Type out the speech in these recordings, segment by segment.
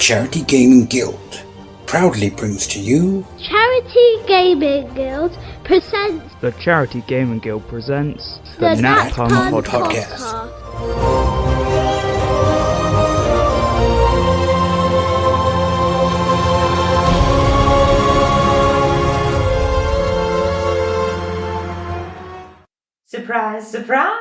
Charity Gaming Guild proudly brings to you Charity Gaming Guild presents The Charity Gaming Guild presents the Nat Pun Podcast. Surprise, surprise!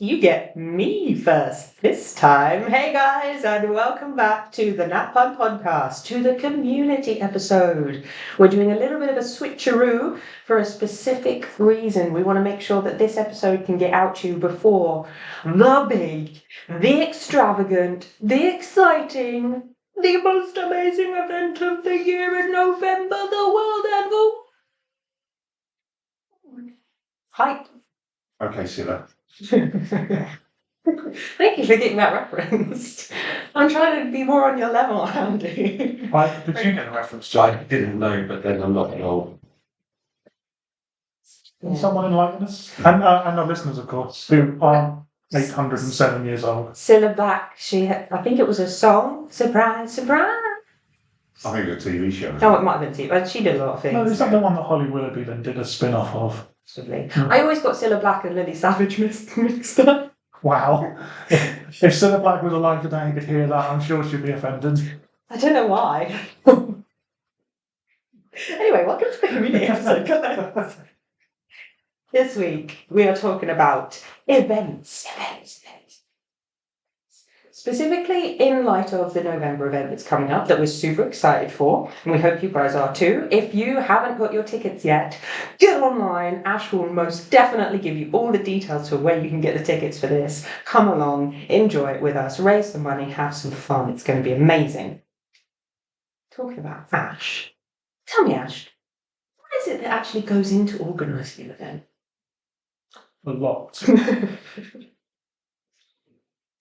You get me first this time. Hey guys, and welcome back to the Nat Pun Podcast, to the community episode. We're doing a little bit of a switcheroo for a specific reason. We want to make sure that this episode can get out to you before the big, the extravagant, the exciting, the most amazing event of the year in November, the World Anvil. Hype. Okay, Silla. Thank you for getting that reference. I'm trying to be more on your level, Andy. Did you get a reference to I didn't know, but then I'm not old. Can someone enlighten us? And our listeners, of course, who are 807 years old. Cilla Black, I think it was a song. Surprise, surprise. I think it was a TV show. Oh, it might have been TV. She did a lot of things. No, is that the one that Holly Willoughby then did a spin-off of? Possibly. I always got Cilla Black and Lily Savage mixed up. Wow. If Cilla Black was alive today and could hear that, I'm sure she'd be offended. I don't know why. Anyway, welcome to the community episode, guys. This week, we are talking about events. Specifically in light of the November event that's coming up that we're super excited for, and we hope you guys are too. If you haven't got your tickets yet, get online. Ash will most definitely give you all the details for where you can get the tickets for this. Come along, enjoy it with us, raise some money, have some fun. It's going to be amazing. Talking about Ash, tell me, Ash, what is it that actually goes into organising an event? A lot.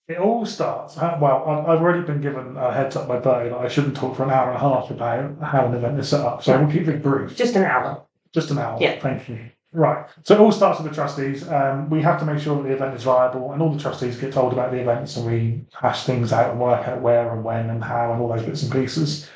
It all starts, well, I've already been given a heads up by Bertie that I shouldn't talk for an hour and a half about how an event is set up, so we'll keep it brief. Just an hour. Just an hour, Yeah. Thank you. Right, so it all starts with the trustees. We have to make sure that the event is viable, and all the trustees get told about the events, and we hash things out and work out where and when and how and all those bits and pieces.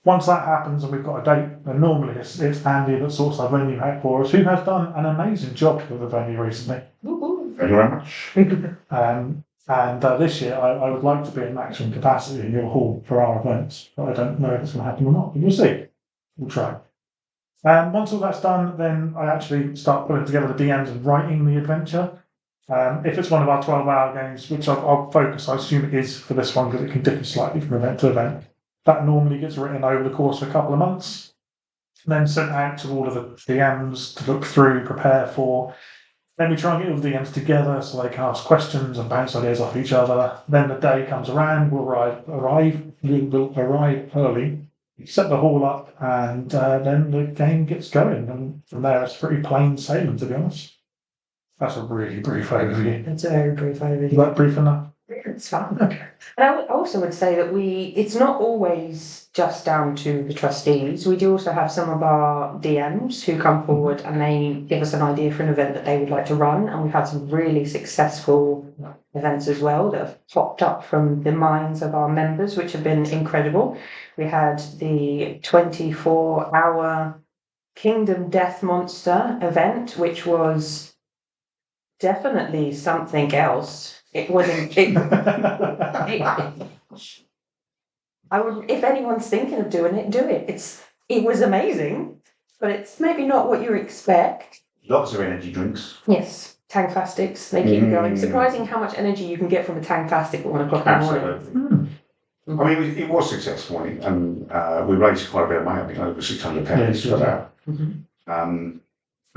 Once that happens and we've got a date, then normally it's Andy that sorts our venue out for us, who has done an amazing job with the venue recently. Woo-hoo. Thank you very much. And this year, I would like to be at maximum capacity in your hall for our events, but I don't know if it's going to happen or not. But we'll see. We'll try. Once all that's done, then I actually start putting together the DMs and writing the adventure. If it's one of our 12-hour games, which I'll focus, I assume it is for this one because it can differ slightly from event to event, that normally gets written over the course of a couple of months, then sent out to all of the DMs to look through, prepare for. Then we try and get all the DMs together so they can ask questions and bounce ideas off each other. Then the day comes around, we'll arrive early, set the hall up, and then the game gets going. And from there, it's pretty plain sailing, to be honest. That's a really brief overview. That's a very brief overview. Is that brief enough? It's fun. Okay. And I also would say that it's not always just down to the trustees. We do also have some of our DMs who come forward and they give us an idea for an event that they would like to run. And we've had some really successful events as well that have popped up from the minds of our members, which have been incredible. We had the 24-hour Kingdom Death Monster event, which was definitely something else. It wasn't. I would, if anyone's thinking of doing it, do it. It was amazing, but it's maybe not what you expect. Lots of energy drinks. Yes, Tangfastics. They keep going. Surprising how much energy you can get from a Tangfastic at 1 o'clock in the morning. Absolutely. I mean, it was successful, and we raised quite a bit of money. I think over £600 for that.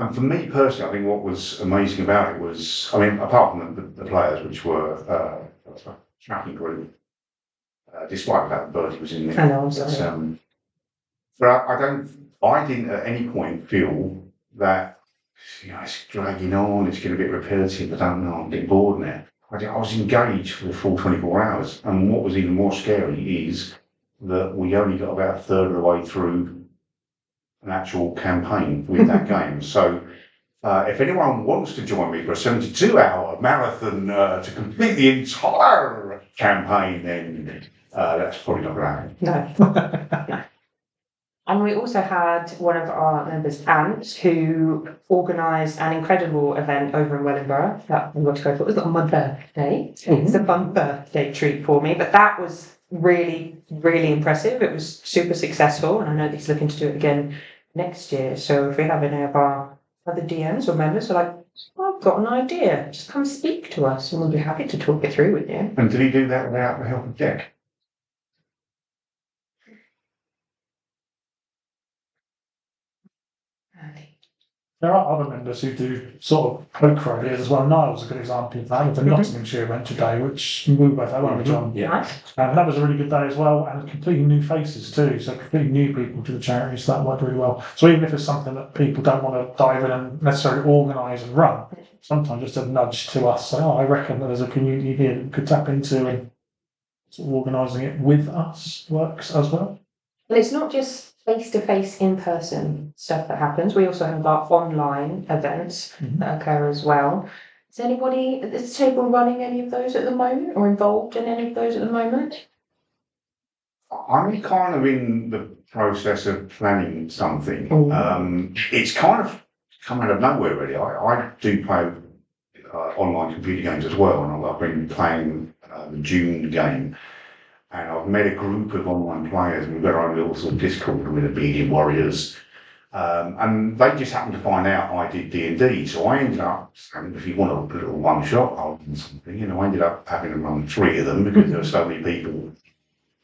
And for me personally, I think what was amazing about it was, I mean, apart from the players, which were a tracking group, despite the fact that Bertie was in there. I know, I'm sorry. But I didn't at any point feel that, it's dragging on, it's getting a bit repetitive, I don't know, I'm getting bored now. I was engaged for the full 24 hours. And what was even more scary is that we only got about a third of the way through an actual campaign with that game. So if anyone wants to join me for a 72-hour marathon to complete the entire campaign, then That's probably not going to happen. No. No. And we also had one of our members, Ant, who organised an incredible event over in Wellingborough that we got to go for. It was on my birthday. It's a fun birthday treat for me, but that was really, really impressive. It was super successful, and I know that he's looking to do it again next year. So if we have any of our other DMs or members who are like, I've got an idea, just come speak to us, and we'll be happy to talk it through with you. And did he do that without the help of Jack? There are other members who do sort of poker ideas as well. Niall's a good example of that with the Nottinghamshire event today, which we both had, weren't we, John? Yeah. Nice. And that was a really good day as well, and completely new faces too, so completely new people to the charity, so that worked really well. So even if it's something that people don't want to dive in and necessarily organise and run, sometimes just a nudge to us, say, I reckon that there's a community here that we could tap into, and sort of organising it with us works as well. And it's not just face-to-face, in-person stuff that happens. We also have our online events that occur as well. Is anybody at this table running any of those at the moment, or involved in any of those at the moment? I'm kind of in the process of planning something. It's kind of come out of nowhere, really. I do play online computer games as well, and I've been playing the June game. And I've met a group of online players, and we've got our own little sort of Discord with the Bearded Warriors. And they just happened to find out I did D&D, so I ended up, if you want a little one-shot, I'll run something, I ended up having to run 3 of them because there were so many people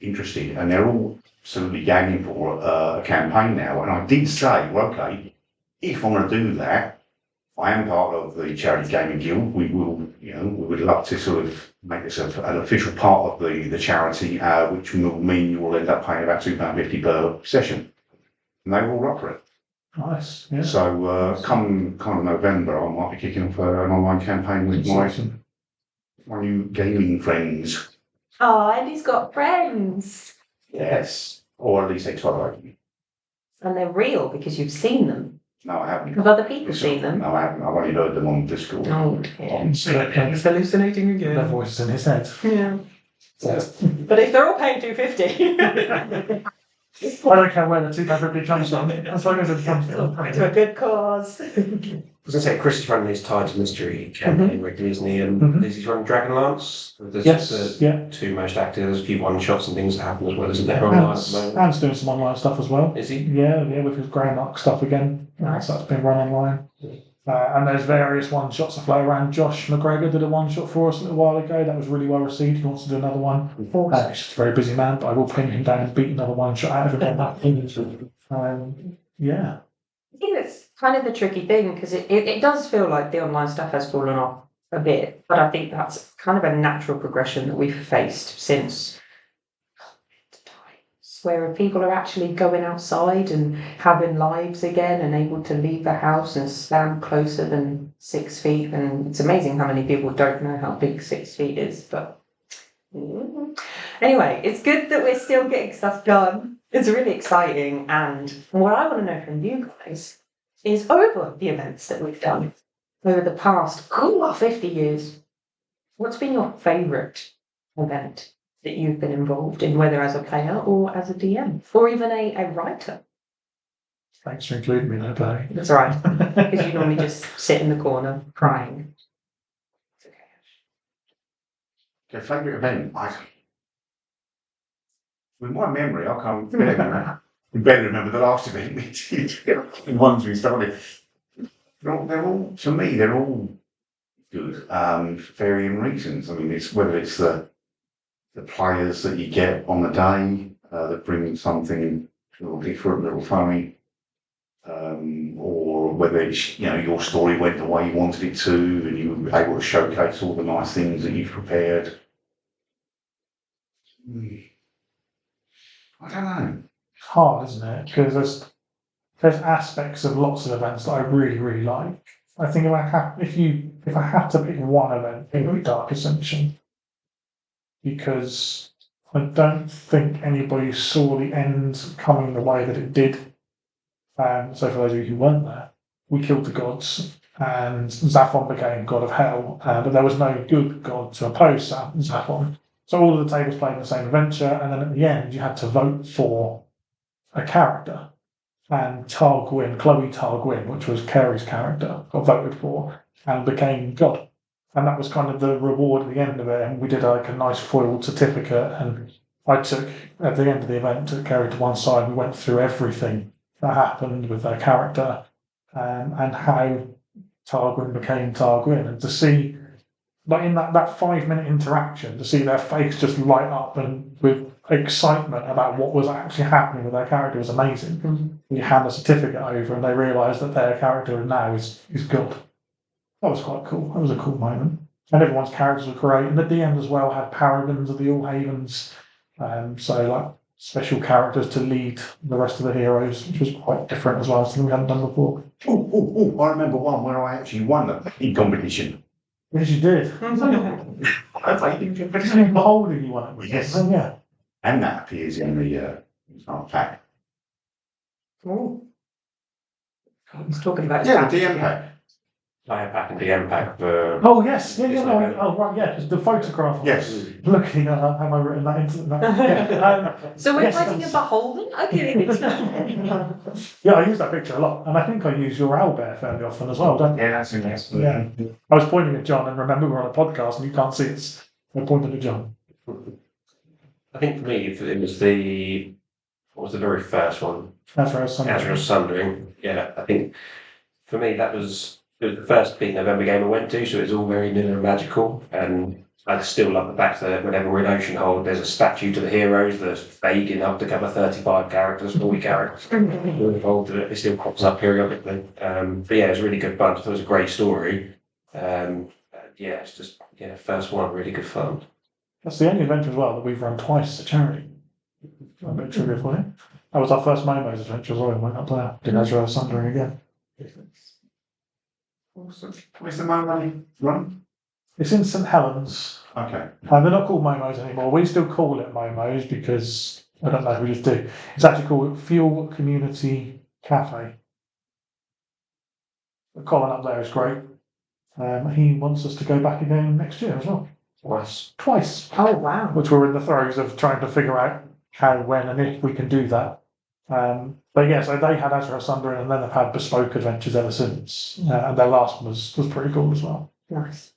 interested, and they're all absolutely gagging for a campaign now. And I did say, well, okay, if I'm going to do that, I am part of the Charity Gaming Guild. We will, we would love to sort of make this an official part of the charity, which will mean you will end up paying about £2.50 per session. And they were all up for it. Nice, yeah. So come kind of November, I might be kicking off an online campaign with my new gaming friends. Oh, and he's got friends. Yes, or at least they tolerate me. And they're real because you've seen them. No, I haven't. Have other people seen them? No, I haven't. I've only heard them on Discord. Oh, dear. He's hallucinating again. their voices in his head. Yeah. But if they're all paying $2.50 I don't care where the £2.50 comes from, as long as it comes from. to a good cause. I was going to say, Chris is running his Tide to Mystery campaign regularly, isn't he? And he's running Dragonlance. There's Yes, the 2 most active. There's a few one-shots and things that happen as well, isn't there? Online at the moment. Anne's doing some online stuff as well. Is he? Yeah, with his Greymark stuff again. Nice. So that's been run online. And there's various one-shots afloat around. Josh McGregor did a one-shot for us a little while ago. That was really well received. He wants to do another one. He's just a very busy man, but I will pin him down and beat another one-shot out of him on that. Yeah. I think that's kind of the tricky thing, because it does feel like the online stuff has fallen off a bit, but I think that's kind of a natural progression that we've faced since times, where people are actually going outside and having lives again and able to leave the house and stand closer than 6 feet. And it's amazing how many people don't know how big 6 feet is, but anyway, it's good that we're still getting stuff done. It's really exciting, and what I want to know from you guys is, over the events that we've done over the past 50 years, what's been your favourite event that you've been involved in, whether as a player or as a DM, or even a writer? Thanks for including me there, Bertie. That's all right, because you normally just sit in the corner crying. It's okay. Okay, favourite event? With my memory, I can't barely remember the last event we did. The ones we started. They're all, to me, they're all good for varying reasons. I mean, it's whether it's the players that you get on the day that bring something a little different, a little funny, or whether it's, your story went the way you wanted it to, and you were able to showcase all the nice things that you've prepared. I don't know. It's hard, isn't it? Because there's aspects of lots of events that I really, really like. I think if I had to pick one event, it would be Dark Ascension, because I don't think anybody saw the end coming the way that it did. So for those of you who weren't there, we killed the gods, and Zaphon became god of hell, but there was no good god to oppose Zaphon. So all of the tables played the same adventure, and then at the end you had to vote for a character. And Chloe Targuin, which was Carey's character, got voted for and became God. And that was kind of the reward at the end of it. And we did like a nice foiled certificate. And I took, at the end of the event, took Carey to one side. We went through everything that happened with their character and how Targuin became Targuin. And to see, like in that 5-minute interaction, to see their face just light up and with excitement about what was actually happening with their character was amazing. Mm-hmm. You hand a certificate over and they realise that their character now is God. That was quite cool. That was a cool moment. And everyone's characters were great. And the DM as well had paragons of the All Havens. So like special characters to lead the rest of the heroes, which was quite different as well, something we hadn't done before. I remember one where I actually won the competition. Yes, you did. I played in Beholder, Beholder, you won it with. Yes. Yeah. And that appears in the pack. Oh. He's talking about his Yeah, pack. the DM pack. Player pack and DM pack for. Oh yes, yeah, It's no, like oh right, yeah, just the photograph. Yes. Looking at have I written that into that? Yeah, So we're yes, fighting a that's- beholden? Okay. yeah, I use that picture a lot, and I think I use your owlbear fairly often as well, don't I? Yeah, that's nice. Yeah. I was pointing at John, and remember we're on a podcast, and you can't see us. I pointed at John. I think for me, it was what was the very first one? That's right. Azrael's Sundering. Yeah, I think for me it was the first big November game I went to, so it was all very new and magical. And I still love the fact that whenever we're in Oceanhold, there's a statue to the heroes that's vague enough to cover 35 characters, 40 characters. We're involved in it. It still crops up periodically. But yeah, it was really good fun. It was a great story. Yeah, it's just first one, really good fun. That's the only adventure as well that we've run twice as a charity. A bit of trivia for you. That was our first Momo's adventure as well. We went up there. Did Azrael Sundering again. Awesome. Where's the Momo run? It's in St Helens. Okay. And they're not called Momo's anymore. We still call it Momo's because I don't know if we just do. It's actually called Fuel Community Cafe. Colin up there is great. He wants us to go back again next year as well. Twice. Oh, wow. Which we're in the throes of trying to figure out how, when, and if we can do that. But yeah, so they had Azrael Sundering, and then they've had bespoke adventures ever since. And their last one was pretty cool as well. Nice.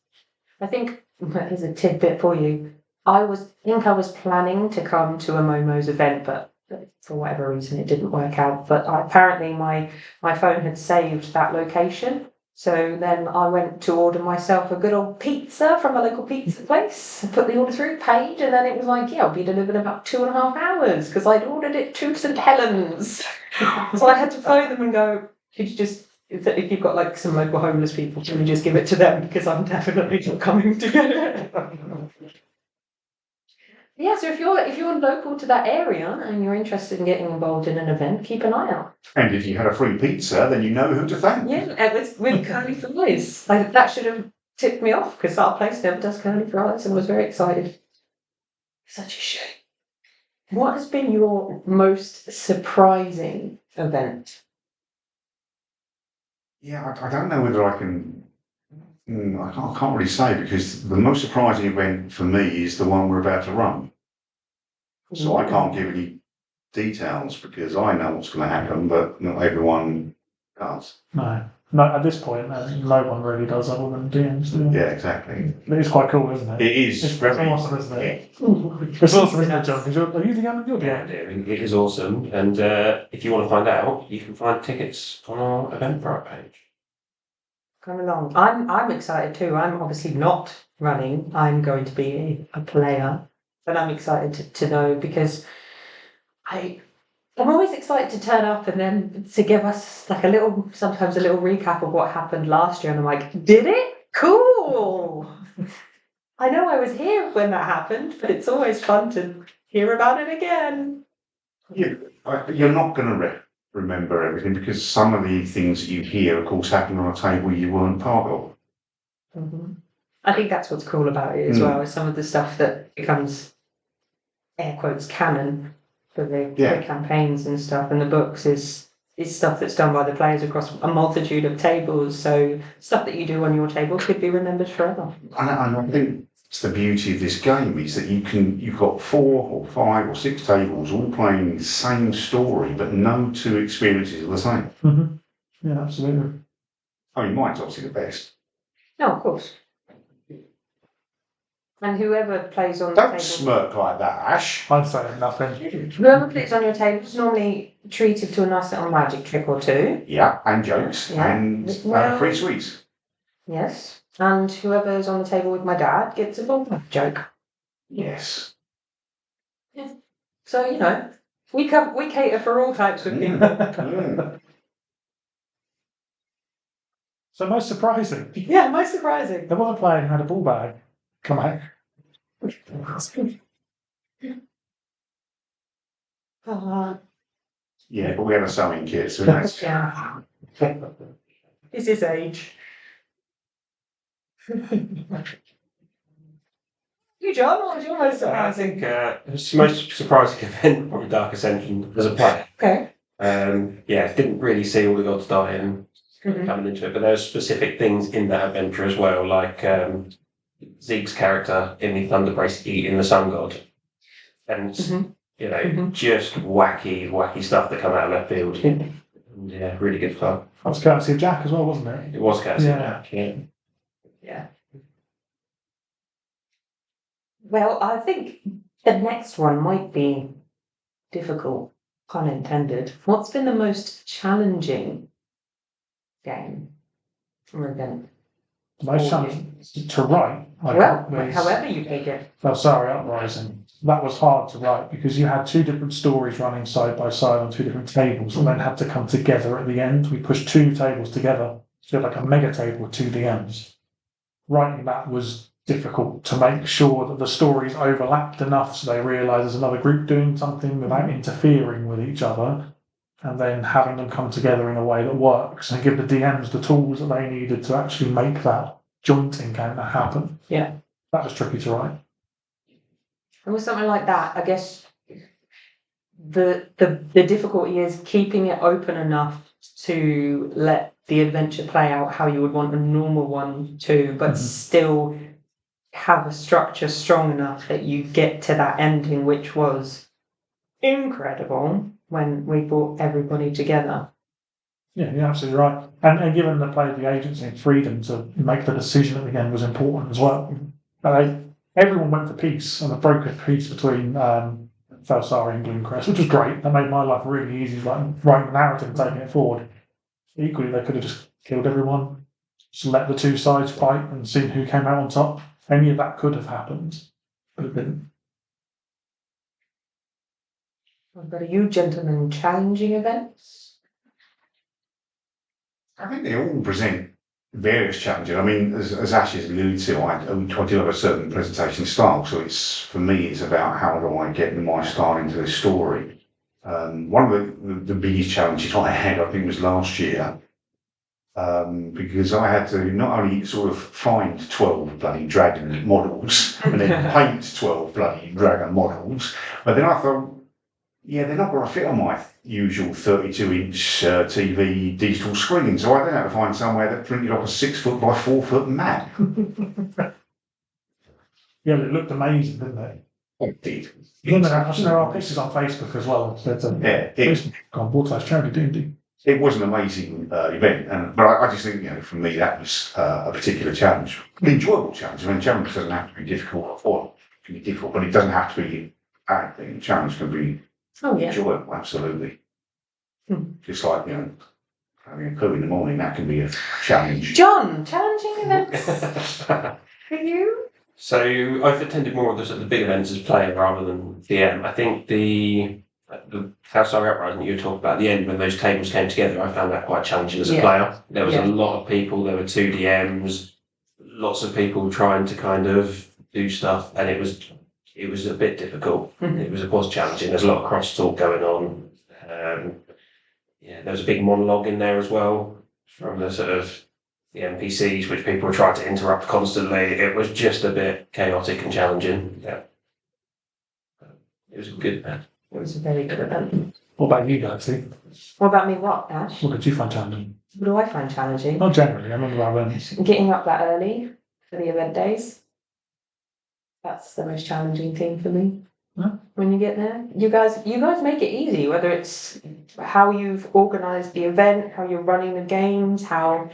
I think, here's a tidbit for you. I was planning to come to a Momo's event, but for whatever reason it didn't work out. But apparently my phone had saved that location. So then I went to order myself a good old pizza from a local pizza place, put the order through, paid, and then it was like, it'll be delivered in about 2.5 hours because I'd ordered it to St Helens. So I had to phone them and go, could you just, if you've got like some local homeless people, can you just give it to them because I'm definitely not coming to get it. Yeah, so if you're local to that area and you're interested in getting involved in an event, keep an eye out. And if you had a free pizza, then you know who to thank. Yeah, it was with curly fries. That should have tipped me off because our place never does curly fries and was very excited. Such a shame. What has been your most surprising event? Yeah, I don't know whether I can. I can't really say because the most surprising event for me is the one we're about to run. So I can't give any details because I know what's going to happen, but not everyone does. No, at this point, no one really does other than DMs. Do they? Yeah, exactly. It is quite cool, isn't it? It is It's very awesome, isn't it? Yeah. It's awesome, isn't it, John? Because are you the DM? You're the Yeah, DM. it is awesome. And if you want to find out, you can find tickets on our Eventbrite page. Come along. I'm excited too. I'm obviously not running. I'm going to be a player, but I'm excited to know because I'm always excited to turn up and then to give us like sometimes a little recap of what happened last year. And I'm like, did it? Cool. I know I was here when that happened, but it's always fun to hear about it again. You're not going to remember everything because some of the things that you hear, of course, happen on a table you weren't part of. Mm-hmm. I think that's what's cool about it as well, is some of the stuff that becomes, air quotes, canon for the campaigns and stuff, and the books is stuff that's done by the players across a multitude of tables, so stuff that you do on your table could be remembered forever. And I think It's the beauty of this game is that you've got 4 or 5 or 6 tables all playing the same story, but no two experiences are the same. Mm-hmm. Yeah, absolutely. I mean, mine's obviously the best. No, of course. And whoever plays on the Don't table, smirk like that, Ash. I'm saying nothing. whoever plays on your table is normally treated to a nice little magic trick or two. Yeah, and jokes Yeah. and Well- free sweets. Yes. And whoever's on the table with my dad gets a ball joke. Yes. So, we cater for all types of people. Mm. So most surprising, Yeah, most surprising. there was a player who had a ball bag come out. Yeah, but we had a sewing kit, so that's Yeah. It's his age. You, John, what was your most I surprising? think it's the most surprising event, probably Dark Ascension as a player. Okay. Didn't really see all the gods dying Mhm. coming into it, but there were specific things in that adventure as well, like Zeke's character in the Thunderbrace eating the Sun God. And, Mhm. just wacky stuff that come out of left field. And, yeah, really good fun. That was courtesy of Jack as well, wasn't it? It was Cassie. Yeah. Yeah. Well, I think the next one might be difficult, pun intended. What's been the most challenging game or event? The most Oh, challenging to write. Well, was however you take it. Valsari Uprising. That was hard to write because you had 2 different stories running side by side on 2 different tables and then had to come together at the end. We pushed 2 tables together, so like a mega table with 2 DMs. Writing that was difficult to make sure that the stories overlapped enough so they realise there's another group doing something without interfering with each other, and then having them come together in a way that works and give the DMs the tools that they needed to actually make that joint encounter happen. Yeah. That was tricky to write. And with something like that, I guess the difficulty is keeping it open enough to let the adventure play out how you would want a normal one to, but still have a structure strong enough that you get to that ending, which was incredible when we brought everybody together. Yeah, you're absolutely right. And given the player the agency and freedom to make the decision at the end was important as well. Everyone went for peace and a broken peace between Valsari and Gloomcrest, which was great. That made my life really easy, like writing the narrative and taking it forward. Equally, they could have just killed everyone, just let the 2 sides fight and seen who came out on top. Any of that could have happened, but it didn't. But are you gentlemen challenging events? I think they all present various challenges. I mean, as Ash has alluded to, I do have a certain presentation style, so for me, it's about how do I get my style into the story. One of the biggest challenges I had, I think, was last year, because I had to not only sort of find 12 bloody dragon models and then paint 12 bloody dragon models, but then I thought, yeah, they're not going to fit on my usual 32-inch TV digital screen, so I then had to find somewhere that printed off a 6-foot by 4-foot map. Yeah, but it looked amazing, didn't it? It did. I think there are pictures on Facebook as well. On Waterhouse Charity D&D. It was an amazing event, but I just think, for me, that was a particular challenge. An enjoyable challenge. I mean, challenge doesn't have to be difficult, or it can be difficult, but it doesn't have to be a bad thing. Challenge can be enjoyable, absolutely. Just like, having a poo in the morning, that can be a challenge. John, challenging events for you? So I've attended more of the big events as player rather than DM. I think the Valsari Uprising that you were talking about at the end, when those tables came together, I found that quite challenging as a player. There was a lot of people, there were 2 DMs, lots of people trying to kind of do stuff, and it was a bit difficult. It was challenging. There's a lot of crosstalk going on. There was a big monologue in there as well from the sort of the NPCs, which people were trying to interrupt constantly. It was just a bit chaotic and challenging. Yeah, it was a good event. It was a very good event. What about you guys, Steve? What about me, what, Ash? What did you find challenging? What do I find challenging? Not generally, I remember our events. Getting up that early for the event days. That's the most challenging thing for me. Huh? When you get there, you guys make it easy. Whether it's how you've organised the event, how you're running the games, how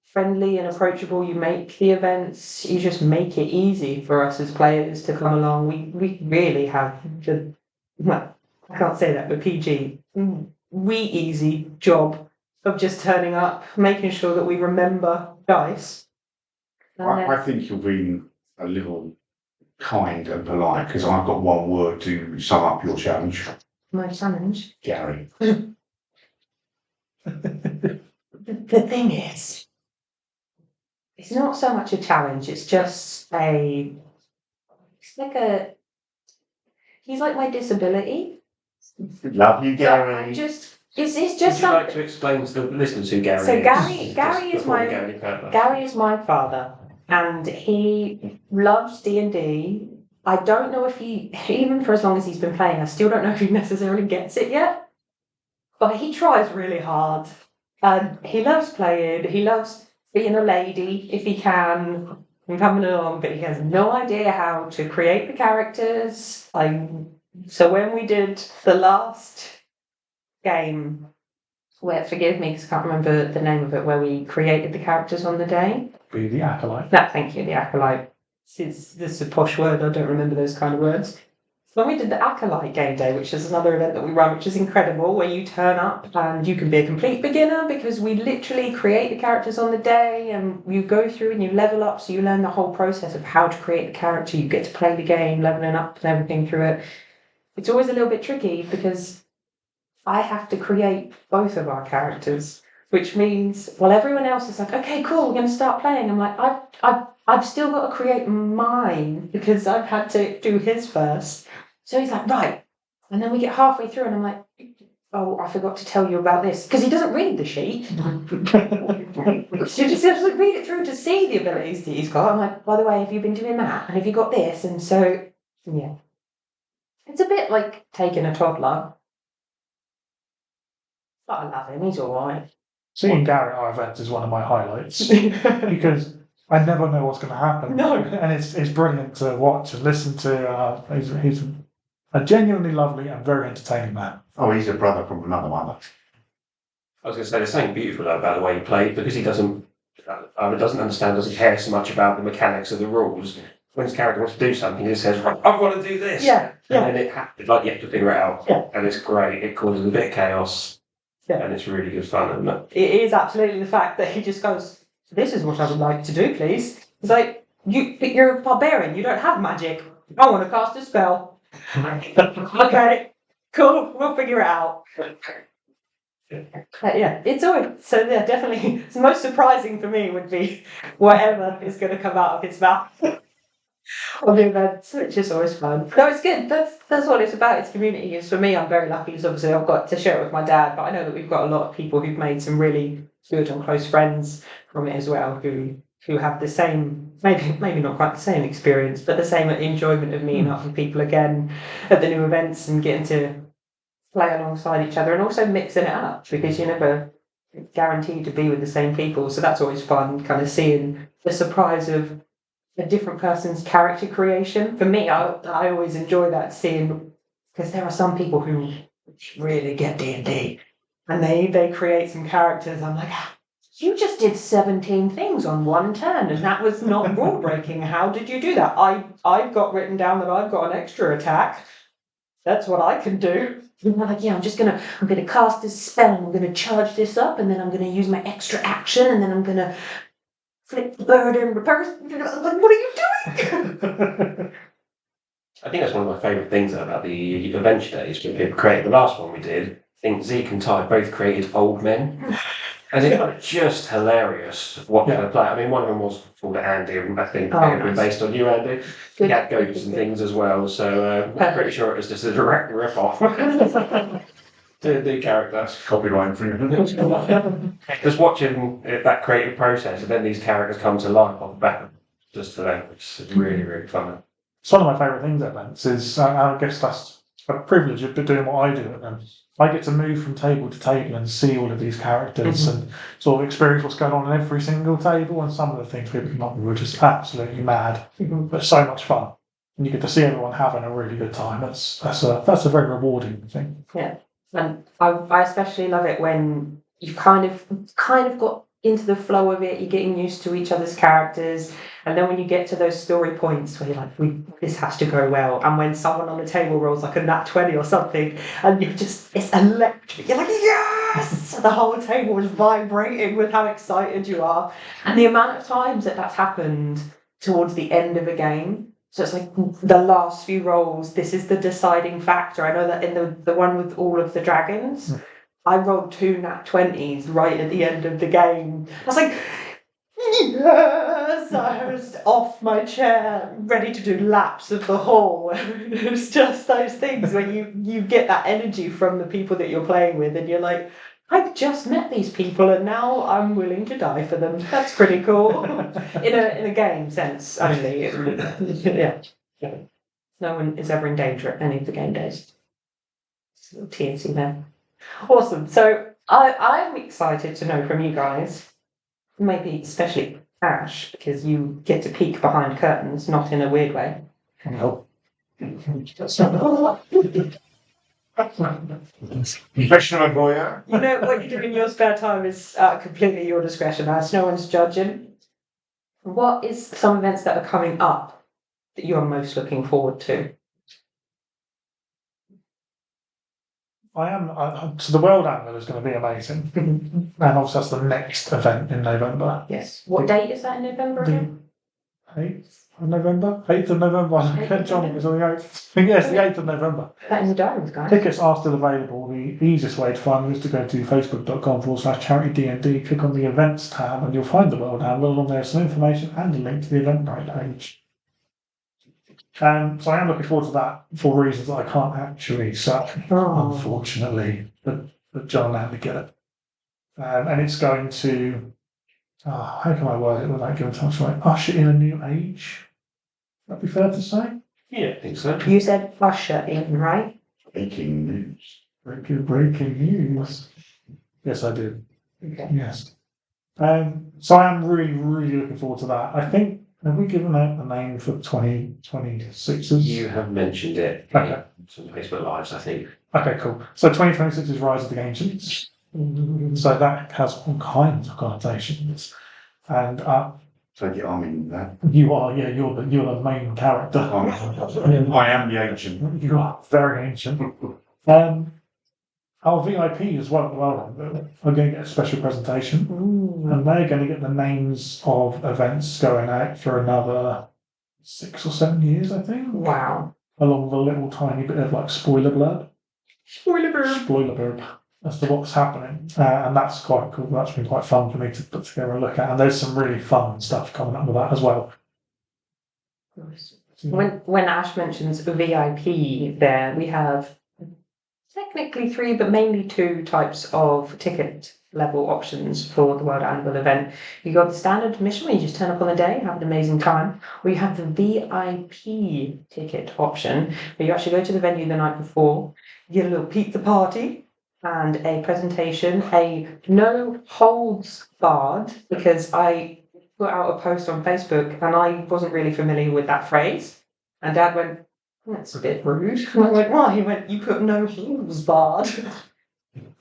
friendly and approachable you make the events, you just make it easy for us as players to come along. We really have the, well, I can't say that, but PG, we easy job of just turning up, making sure that we remember dice. I think you're being a little kind and polite because I've got one word to sum up your challenge. My challenge. Gary. The thing is, it's not so much a challenge, it's like a, he's like my disability. Love you, I'm Gary. just, it's Would just you like something. to explain to the listeners who Gary So is? Gary Just is before we my- go any further? Gary is my father, and he loves D&D. I don't know if even for as long as he's been playing, I still don't know if he necessarily gets it yet. But he tries really hard. And he loves playing, he loves being a lady if he can, and coming along, but he has no idea how to create the characters. So when we did the last game, where, forgive me because I can't remember the name of it, where we created the characters on the day. Be the acolyte. No, thank you, the acolyte. This is a posh word, I don't remember those kind of words. When we did the Acolyte game day, which is another event that we run, which is incredible, where you turn up and you can be a complete beginner because we literally create the characters on the day and you go through and you level up, so you learn the whole process of how to create the character, you get to play the game, leveling up and everything through it. It's always a little bit tricky because I have to create both of our characters, which means, well, everyone else is like, okay, cool, we're going to start playing. I'm like, I've still got to create mine because I've had to do his first. So he's like, right. And then we get halfway through and I'm like, oh, I forgot to tell you about this. Because he doesn't read the sheet. He just doesn't read it through to see the abilities that he's got. I'm like, by the way, have you been doing that? And have you got this? And so, yeah. It's a bit like taking a toddler. But I love him, he's alright. Seeing Gary at our events is one of my highlights because I never know what's going to happen. No. And it's brilliant to watch and listen to. He's a genuinely lovely and very entertaining man. Oh, he's a brother from another mother. I was going to say there's something beautiful about the way he played because he doesn't understand, doesn't care so much about the mechanics of the rules. When his character wants to do something, he just says, right, I've got to do this. Yeah, yeah. And then it's like you have to figure it out. Yeah. And it's great. It causes a bit of chaos. Yeah. And it's really good fun, isn't it? It is absolutely the fact that he just goes, this is what I would like to do, please. It's like, you're a barbarian, you don't have magic. I want to cast a spell. Okay, cool, we'll figure it out. Yeah, it's always, so yeah, definitely, the most surprising for me would be whatever is going to come out of his mouth. On the events, which is always fun. No, it's good. That's what it's about. It's community. It's for me. I'm very lucky because obviously I've got to share it with my dad. But I know that we've got a lot of people who've made some really good and close friends from it as well, who have the same, maybe not quite the same experience, but the same enjoyment of meeting up with people again at the new events and getting to play alongside each other and also mixing it up because you're never guaranteed to be with the same people. So that's always fun, kind of seeing the surprise of a different person's character creation. For me, I always enjoy that, seeing, because there are some people who really get D&D and they create some characters. I'm like, you just did 17 things on one turn and that was not rule breaking. How did you do that? I've got written down that I've got an extra attack. That's what I can do. And they're like, yeah, I'm gonna cast this spell and I'm gonna charge this up and then I'm gonna use my extra action and then I'm gonna flip the bird in reverse. Like, what are you doing? I think that's one of my favourite things about the adventure days when people created the last one we did. I think Zeke and Ty both created old men. And it's just hilarious watching them play. I mean, one of them was called Andy, and I think Nice. based on you, Andy. He had goats and things as well, so I'm pretty sure it was just a direct rip-off to the character. Copyright infringement. Just watching that creative process, and then these characters come to life off the back of just for them. It's really, really fun. It's one of my favourite things at events is, I guess that's a privilege of doing what I do at them. I get to move from table to table and see all of these characters and sort of experience what's going on in every single table, and some of the things people come up with were just absolutely mad, but so much fun. and you get to see everyone having a really good time. That's a very rewarding thing. Yeah, and I especially love it when you've kind of got into the flow of it. You're getting used to each other's characters, and then when you get to those story points where you're like, this has to go well, and when someone on the table rolls like a nat 20 or something, and it's electric. You're like, yes! The whole table is vibrating with how excited you are, and the amount of times that's happened towards the end of a game. So it's like the last few rolls, this is the deciding factor. I know that in the one with all of the dragons, I rolled 2 nat 20s right at the end of the game. I was like, yes! I was off my chair, ready to do laps of the hall. It's just those things where you get that energy from the people that you're playing with, and you're like, I've just met these people and now I'm willing to die for them. That's pretty cool. in a game sense, only. Yeah. No one is ever in danger at any of the game days. It's a little TNC there. Awesome. So I'm excited to know from you guys, maybe especially Ash, because you get to peek behind curtains, not in a weird way. No. Professional voyeur. You know, what you do in your spare time is completely your discretion, as no one's judging. What is some events that are coming up that you're most looking forward to? So the World Anvil is going to be amazing. And obviously that's the next event in November. Yes. What date is that in November again? 8th of November? 8th of November. I get John, it was on the 8th. Yes, the 8th of November. That in the diaries, guys. Tickets are still available. The easiest way to find them is to go to facebook.com/charitydnd, click on the events tab, and you'll find the World Anvil. On there some information and a link to the Eventbrite page. So I am looking forward to that for reasons that I can't actually say, unfortunately, but John and Andy get it. And it's going to, how can I word it without giving too much away? Usher in a new age. Would that be fair to say? Yeah, I think so. You said usher in, right? Breaking news. Breaking news. Yes, I did. Okay. Yes. So I am really, really looking forward to that. I think, have we given out a name for 2026's? You have mentioned it Okay. in some Facebook Lives, I think. Okay, cool. So 2026 is Rise of the Ancients. So that has all kinds of connotations. And Take it, I'm in that. you are, yeah, you're the main character. I am the ancient. You are very ancient. Our VIP as well are going to get a special presentation. And they're going to get the names of events going out for another 6 or 7 years, I think. Wow. Along with a little tiny bit of like spoiler blurb. Spoiler blurb. Spoiler blurb as to what's happening. And that's quite cool. That's been quite fun for me to put together and look at. And there's some really fun stuff coming up with that as well. When Ash mentions VIP there, we have technically 3, but mainly 2 types of ticket level options for the World Anvil event. You got the standard admission where you just turn up on the day, have an amazing time, or you have the VIP ticket option where you actually go to the venue the night before, you get a little pizza party and a presentation, a no holds barred, because I put out a post on Facebook and I wasn't really familiar with that phrase, and Dad went, that's a bit rude. And I went, why? He went, you put no holds barred.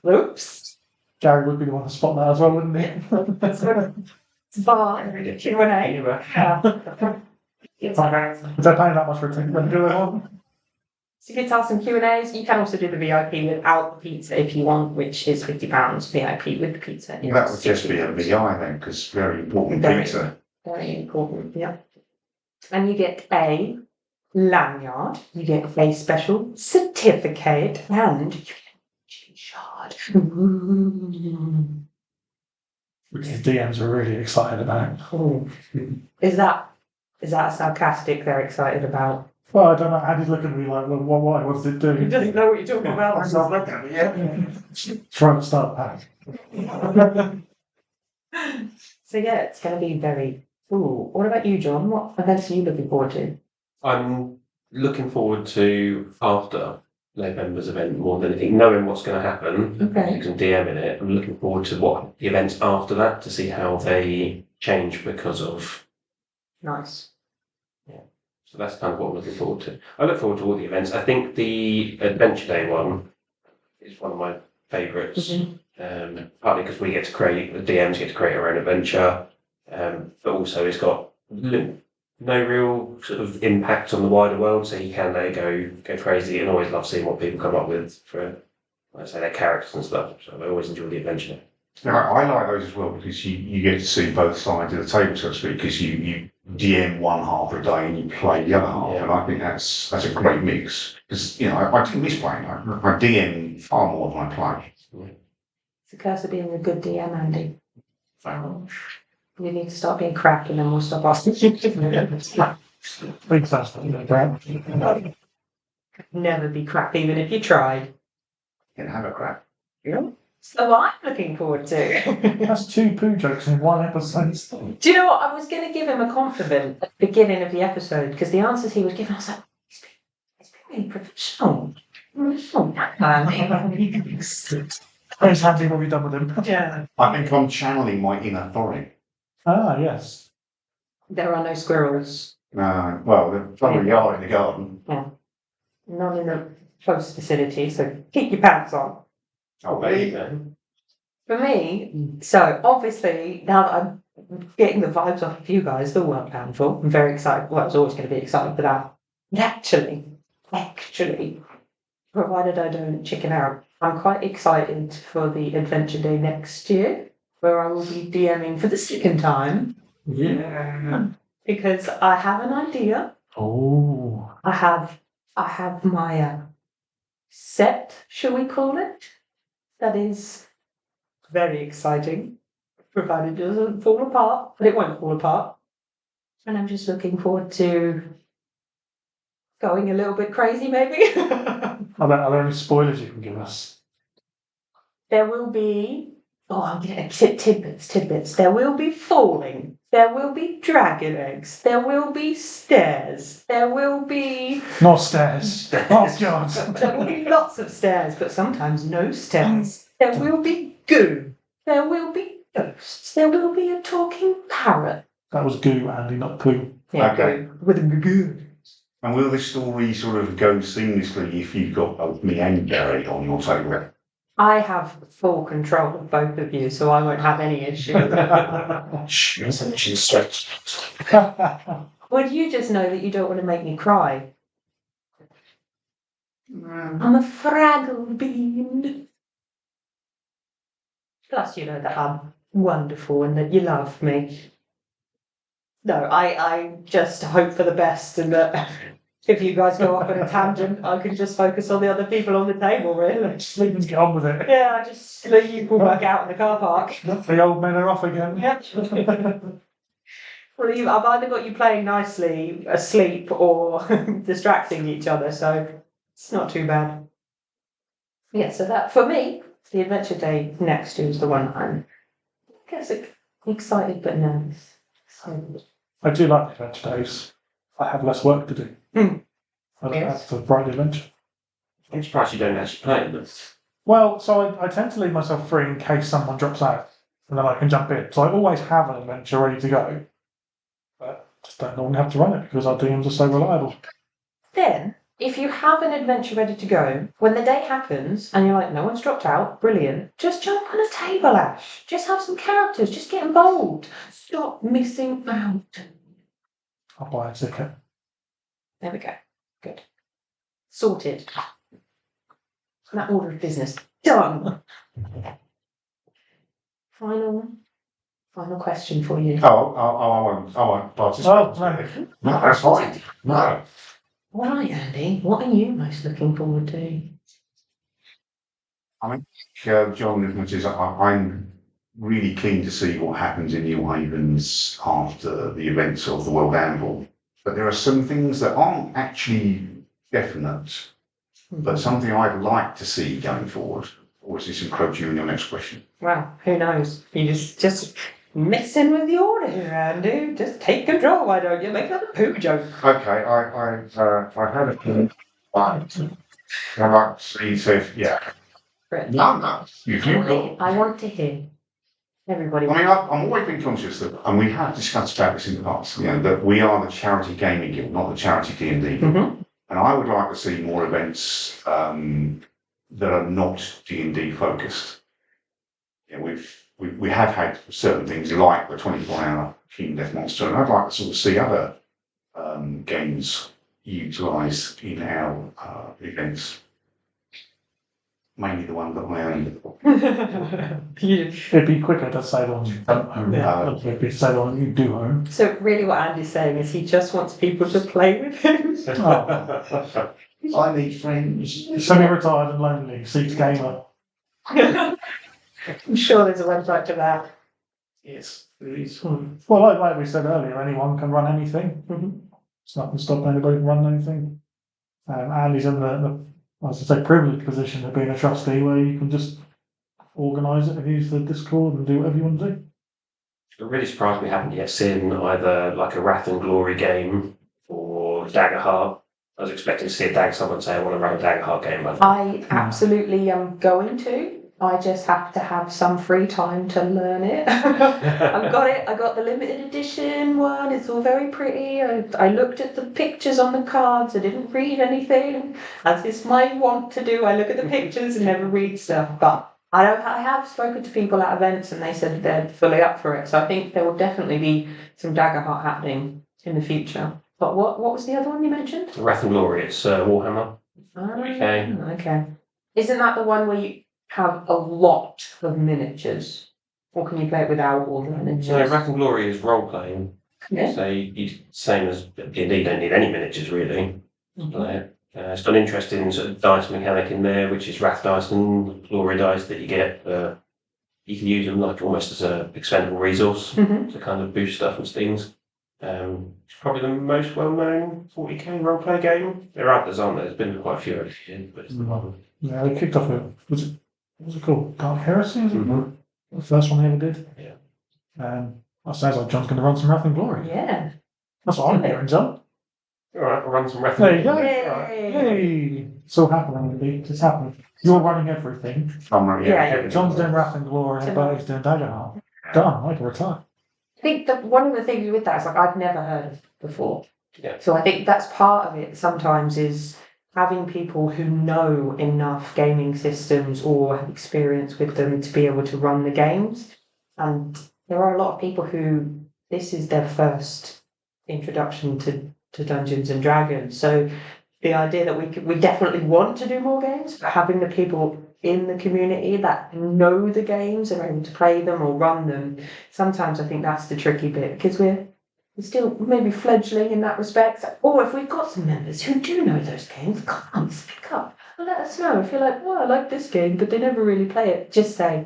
Oops. Gary would be the one to spot that as well, wouldn't he? It's barred. Q&A. Is that paying that much for a ticket? When do they want? So you get to ask some Q&As. You can also do the VIP without the pizza if you want, which is £50. VIP with the pizza. Well, that would just be a VI then, because very important Very. pizza. Very important, yeah. And you get a lanyard, you get a special certificate, and you get a G shard. Which the DMs are really excited about. Is that sarcastic? They're excited about. Well, I don't know. Andy's looking at me like, well, why? What does it do? He doesn't know what you're talking about. That's not looking at me yet. Trying to start that. So yeah, it's going to be very cool. What about you, John? What events are you looking forward to? I'm looking forward to after November's event more than anything, knowing what's going to happen. Okay. You can DM in it. I'm looking forward to what the events after that to see how they change because of. Nice. So that's kind of what I'm looking forward to. I look forward to all the events. I think the Adventure Day one is one of my favorites. Partly because we get to create, the DMs get to create our own adventure, but also it's got no real sort of impact on the wider world, so you can go crazy, and always love seeing what people come up with for, like I say, their characters and stuff. So I always enjoy the adventure. Now, I like those as well because you get to see both sides of the table, so to speak, because you DM one half of the day and you play the other half, Yeah. and I think that's a great mix. Because I do miss playing. I DM far more than I play. It's the curse of being a good DM, Andy. You need to start being crap, and then we'll stop asking you. Big fast, crap. Never be crap, even if you tried. You can have a crack. So I'm looking forward to. That's 2 poo jokes in one episode. Do you know what? I was going to give him a compliment at the beginning of the episode because the answers he was giving, I was like, it's been really professional. Where's Andy? What have you done with him? Yeah. I think I'm channeling my inner Thorin. Ah, yes. There are no squirrels. Well, there probably are in the garden. Not in a close vicinity, so keep your pants on. Oh, there you go. For me, so obviously, now that I'm getting the vibes off of you guys, the World Anvil, I'm very excited. Well, I was always going to be excited for that. And actually, provided I don't chicken out, I'm quite excited for the Adventure Day next year, where I will be DMing for the second time. Yeah. Because I have an idea. Oh. I have my set, shall we call it? That is very exciting, provided it doesn't fall apart, but it won't fall apart. And I'm just looking forward to going a little bit crazy, maybe. Are there any spoilers you can give us? There will be, I'm getting tidbits. There will be falling. There will be dragon eggs. There will be stairs. There will be... Not stairs. Oh, God. There will be lots of stairs, but sometimes no stairs. There will be goo. There will be ghosts. There will be a talking parrot. That was goo, Andy, not poo. Yeah, Okay. goo. With a goo. And will this story sort of go seamlessly if you've got both me and Gary on your table? I have full control of both of you, so I won't have any issue. Would you just know that you don't want to make me cry? I'm a fraggle bean. Plus, you know that I'm wonderful and that you love me. No, I just hope for the best and that if you guys go off on a tangent, I can just focus on the other people on the table, really. Just leave them to get on with it. Yeah, I just let you pull back out in the car park. The old men are off again. Yep. Well, I've either got you playing nicely, asleep, or distracting each other, so it's not too bad. Yeah, so that, for me, the Adventure Day next year is the one I'm, I guess, excited but nervous. Excited. I do like the adventure days. I have less work to do. I don't have to write the adventure. I'm surprised you don't actually play them. Well, so I tend to leave myself free in case someone drops out, and then I can jump in. So I always have an adventure ready to go, but just don't normally have to run it because our DMs are so reliable. Then, if you have an adventure ready to go, when the day happens and you're like, no one's dropped out, brilliant, just jump on a table, Ash. Just have some characters, just get involved. Stop missing out. I'll buy a ticket. There we go. Good. Sorted. That order of business. Done. Final question for you. I won't participate. Oh, no. No, that's fine. No. All right, Andy. What are you most looking forward to? I mean, John, as much as I'm really keen to see what happens in New Havens after the events of the World Anvil. But there are some things that aren't actually definite, but something I'd like to see going forward. Or is this encroaching on your next question? Well, who knows? You just messing with the order here, Andy. Just take control, why don't you? Make another poo joke. Okay, I had a thing, but I like to see if, yeah. Right. No. If you've got, I want to hear. Everybody. I mean, I'm always been conscious that, and we have discussed about this in the past, that we are the charity gaming guild, not the charity D&D guild. Mhm. And I would like to see more events that are not D&D focused. We have had certain things like the 24-hour King Death Monster, and I'd like to sort of see other games utilised in our events. Mainly the one that I own. It'd be quicker to say the ones you don't own. Yeah. It'd be to say the ones you do own. So really what Andy's saying is he just wants people to play with him. Oh. I need friends. Semi-retired and lonely, seeks gamer. I'm sure there's a website for that. Yes, there is. Well, like we said earlier, anyone can run anything. Mhm. It's not going to stop anybody from running anything. Andy's in the as I say, privileged position of being a trustee where you can just organise it and use the Discord and do whatever you want to do. I'm really surprised we haven't yet seen either like a Wrath and Glory game or Daggerheart. I was expecting to see someone say, I want to run a Daggerheart game. I absolutely am going to. I just have to have some free time to learn it. I've got it. I got the limited edition one. It's all very pretty. I looked at the pictures on the cards. I didn't read anything, as is my want to do. I look at the pictures and never read stuff. But I have spoken to people at events and they said they're fully up for it. So I think there will definitely be some Daggerheart happening in the future. But what was the other one you mentioned? Wrath and Glory, it's Warhammer. Okay. Okay. Isn't that the one where you have a lot of miniatures? Or can you play it without all the miniatures? No, Wrath and Glory is role playing. Yeah. So you same as D&D, don't need any miniatures really. Mhm. It's got an interesting sort of dice mechanic in there, which is Wrath dice and Glory dice that you get. You can use them like almost as a expendable resource Mhm. to kind of boost stuff and things. It's probably the most well-known 40k role-play game. There are others, aren't there? There's been quite a few over the years, but it's the one. Yeah, they kicked off it. What was it called? Dark Heresy, is it? Mhm. The first one they ever did. Yeah. That sounds like John's going to run some Wrath and Glory. Yeah. That's what I'm hearing, John. All right, I'll run some Wrath. There you go. Yay. Hey, it's all happening, Lee. It's happening. You're running everything. I'm right, Yeah. John's doing Wrath and Glory and Bertie's doing Daggerheart. Done. I can retire. I think that one of the things with that is like I've never heard of before. Yeah. So I think that's part of it sometimes is having people who know enough gaming systems or have experience with them to be able to run the games. And there are a lot of people who this is their first introduction to Dungeons and Dragons. So the idea that we definitely want to do more games, but having the people in the community that know the games and are able to play them or run them, sometimes I think that's the tricky bit because we're still maybe fledgling in that respect. Or if we've got some members who do know those games, come on, speak up and let us know. If you're like, well, I like this game, but they never really play it, just say,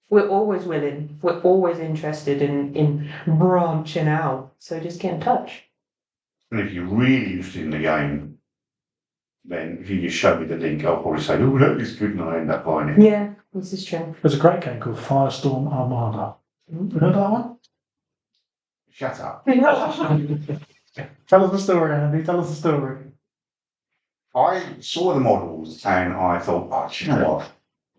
we're always willing, we're always interested in branching out. So just get in touch. And if you're really interested in the game, then if you just show me the link, I'll probably say, oh, that is good, and I end up buying it. Yeah, this is true. There's a great game called Firestorm Armada. You heard that one? Shut up. Tell us the story, Andy. Tell us the story. I saw the models and I thought, oh, do you know what?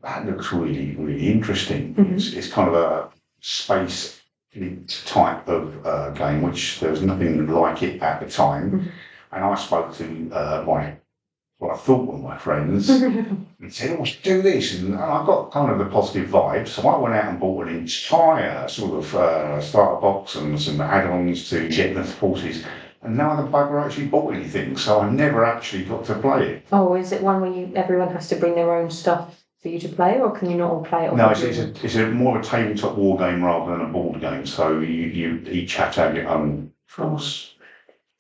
That looks really, really interesting. Mhm. It's kind of a space type of game, which there was nothing like it at the time. Mhm. And I spoke to what I thought were my friends and said, oh, let's do this. And I got kind of the positive vibe. So I went out and bought an entire sort of starter box and some add-ons to get the forces. And now the bugger actually bought anything, so I never actually got to play it. Oh, is it one where everyone has to bring their own stuff for you to play, or can you not all play it? No, it's a more of a tabletop war game rather than a board game. So you each have to have your own force.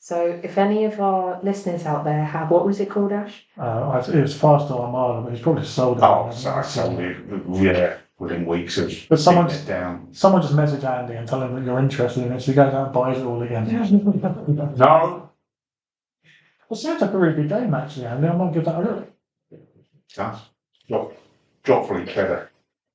So if any of our listeners out there have, what was it called, Ash? It was Firestorm Armada, but he's probably sold it. Oh, so I sold it, yeah, within weeks of But someone getting it down. Someone just message Andy and tell him that you're interested in it, so he goes out and buys it all again. No. Well, sounds like a really good game, actually, Andy. I might give that a look. That's joyfully clever.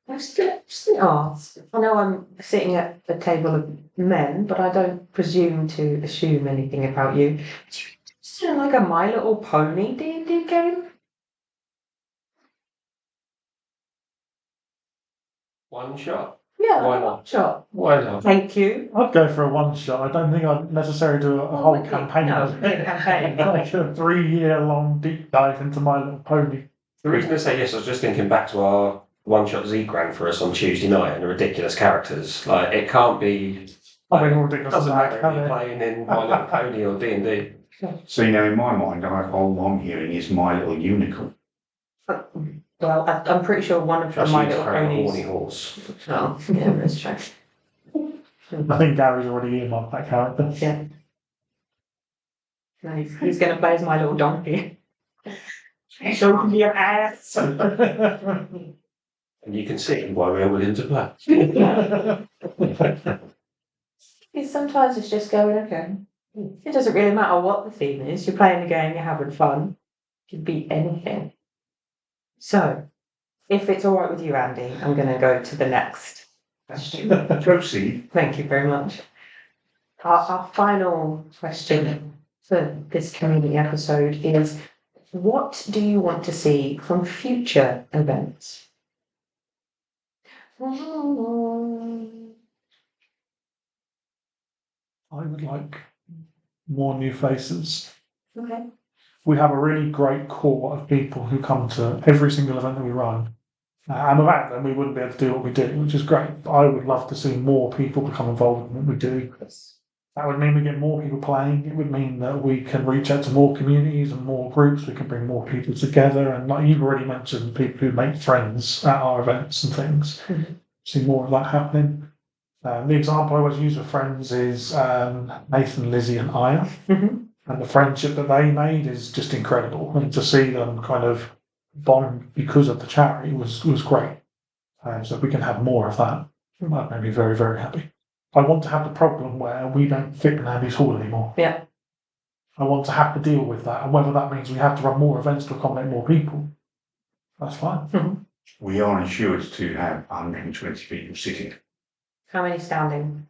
I'm still asked. I know I'm sitting at a table of men, but I don't presume to assume anything about you. Is it like a My Little Pony D&D game? One shot. Yeah, Why a not? one-shot. Why not? Thank you. I'd go for a one shot. I don't think I'd necessarily do a whole would you? campaign. No, of a it. campaign. Like a 3-year long deep dive into My Little Pony. The reason I say yes, I was just thinking back to our one-shot Z ran for us on Tuesday night and the ridiculous characters. Like, it can't be. I mean, more ridiculous Doesn't than that, matter if can you're it? playing in My Little Pony or D&D. So, in my mind, all I'm hearing is My Little Unicorn. Well, I'm pretty sure one of the Just My need to Little create a Ponies. horny horse. Oh, yeah, that's true. I think Gary's already earmarked that character. Yeah. No, he's going to play as My Little Donkey. Show me your ass. And you can see why we're willing to play. Sometimes it's just going, okay. It doesn't really matter what the theme is. You're playing the game, you're having fun. It could be anything. So, if it's all right with you, Andy, I'm going to go to the next question. Proceed. Thank you very much. Our final question for this community episode is, what do you want to see from future events? I would like more new faces. Okay. We have a really great core of people who come to every single event that we run. And without them, we wouldn't be able to do what we do, which is great. But I would love to see more people become involved in what we do. That would mean we get more people playing. It would mean that we can reach out to more communities and more groups. We can bring more people together. And like you've already mentioned, people who make friends at our events and things. Mhm. See more of that happening. The example I always use with friends is Nathan, Lizzie, and Aya. Mhm. And the friendship that they made is just incredible. And to see them kind of bond because of the charity was great. So if we can have more of that, that made me very, very happy. I want to have the problem where we don't fit in Andy's Hall anymore. Yeah. I want to have to deal with that. And whether that means we have to run more events to accommodate more people, that's fine. Mm-hmm. We are insured to have 120 people sitting How many standing?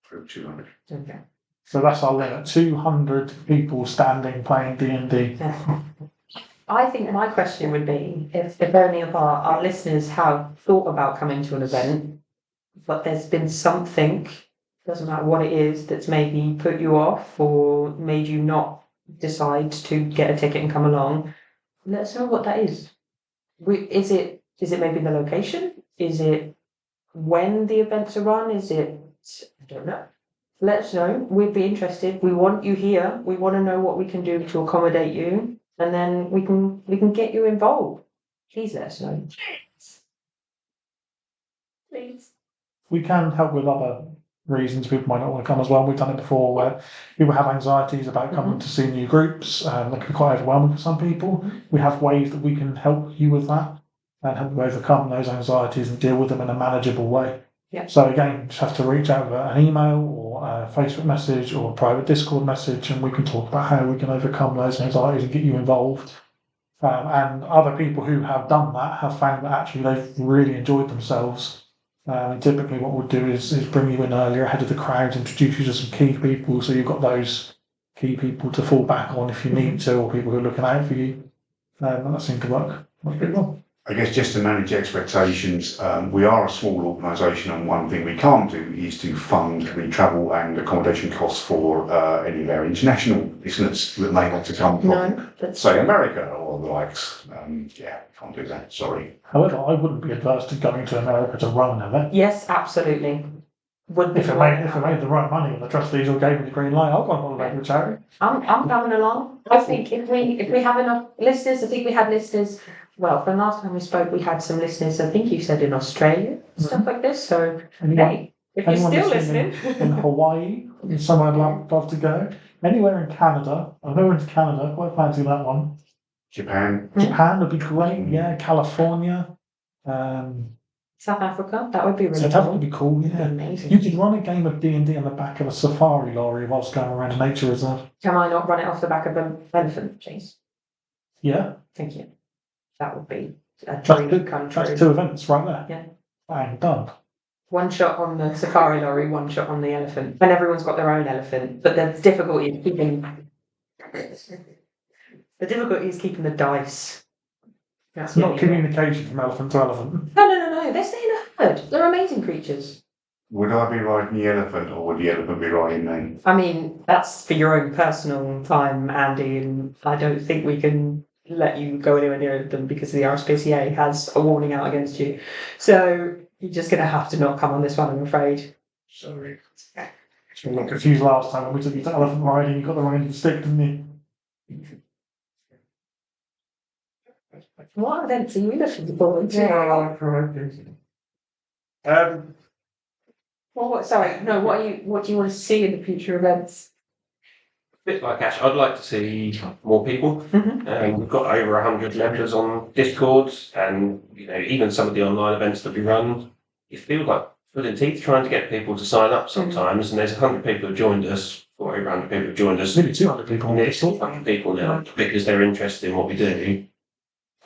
through 200. Okay. So that's our limit. 200 people standing playing D&D. Yeah. I think my question would be if any of our listeners have thought about coming to an event, but there's been something, doesn't matter what it is, that's maybe put you off or made you not decide to get a ticket and come along, let us know what that is. Is it maybe the location? Is it when the events are run? Is it, I don't know. Let us know. We'd be interested. We want you here. We want to know what we can do to accommodate you. And then we can get you involved. Please let us know. Please. We can help with other reasons people might not want to come as well. We've done it before where people have anxieties about coming to see new groups. That can be quite overwhelming for some people. We have ways that we can help you with that and help you overcome those anxieties and deal with them in a manageable way. Yeah. So again, you just have to reach out with an email or a Facebook message or a private Discord message, and we can talk about how we can overcome those anxieties and get you involved. And other people who have done that have found that actually they've really enjoyed themselves. And typically what we'll do is bring you in earlier ahead of the crowd, introduce you to some key people, so you've got those key people to fall back on if you need to, or people who are looking out for you. And that seems to work pretty well. I guess just to manage expectations, we are a small organisation, and one thing we can't do is to fund the travel and accommodation costs for any of our international listeners that may want to come from, say, America or the likes. Can't do that, sorry. However, I wouldn't be adverse to going to America to run an event. Yes, absolutely. If it made the right money and the trustees all gave me the green light, I'll go on holiday with charity. I'm coming along. I think if we have enough listeners, I think we had listeners. Well, from last time we spoke, we had some listeners. I think you said in Australia, stuff like this. So hey, if you're still listening, in Hawaii, somewhere I'd love to go. Anywhere in Canada, I've never been to Canada. Quite fancy that one. Japan. Japan would be great. Yeah, California. South Africa, that would be really South cool. Africa would be cool. Yeah, Amazing. you could run a game of D&D on the back of a safari lorry whilst going around a nature reserve. Can I not run it off the back of an elephant, please? Yeah, Thank you. That would be a dream come true. that's 2 events right there. Yeah. Bang, done. One shot on the safari lorry, one shot on the elephant. And everyone's got their own elephant, but the difficulty is keeping the dice. It's not communication from elephant to elephant. No. They're saying Good. They're amazing creatures. Would I be riding the elephant or would the elephant be riding me? I mean, that's for your own personal time, Andy, and I don't think we can let you go anywhere near them because the RSPCA has a warning out against you. So you're just going to have to not come on this one, I'm afraid. Sorry. You got confused last time when we took you to elephant riding. You got the wrong end of the stick, didn't you? What events are you looking forward to? Sorry, no. What do you want to see in the future events? Bit like Ash, I'd like to see more people. We've got over 100 members on Discord, and even some of the online events that we run, it feels like pulling teeth trying to get people to sign up sometimes. And there's 100 people who've joined us, or over 100 people have joined us. Maybe 200 people on There's Discord. 200 people now because they're interested in what we do.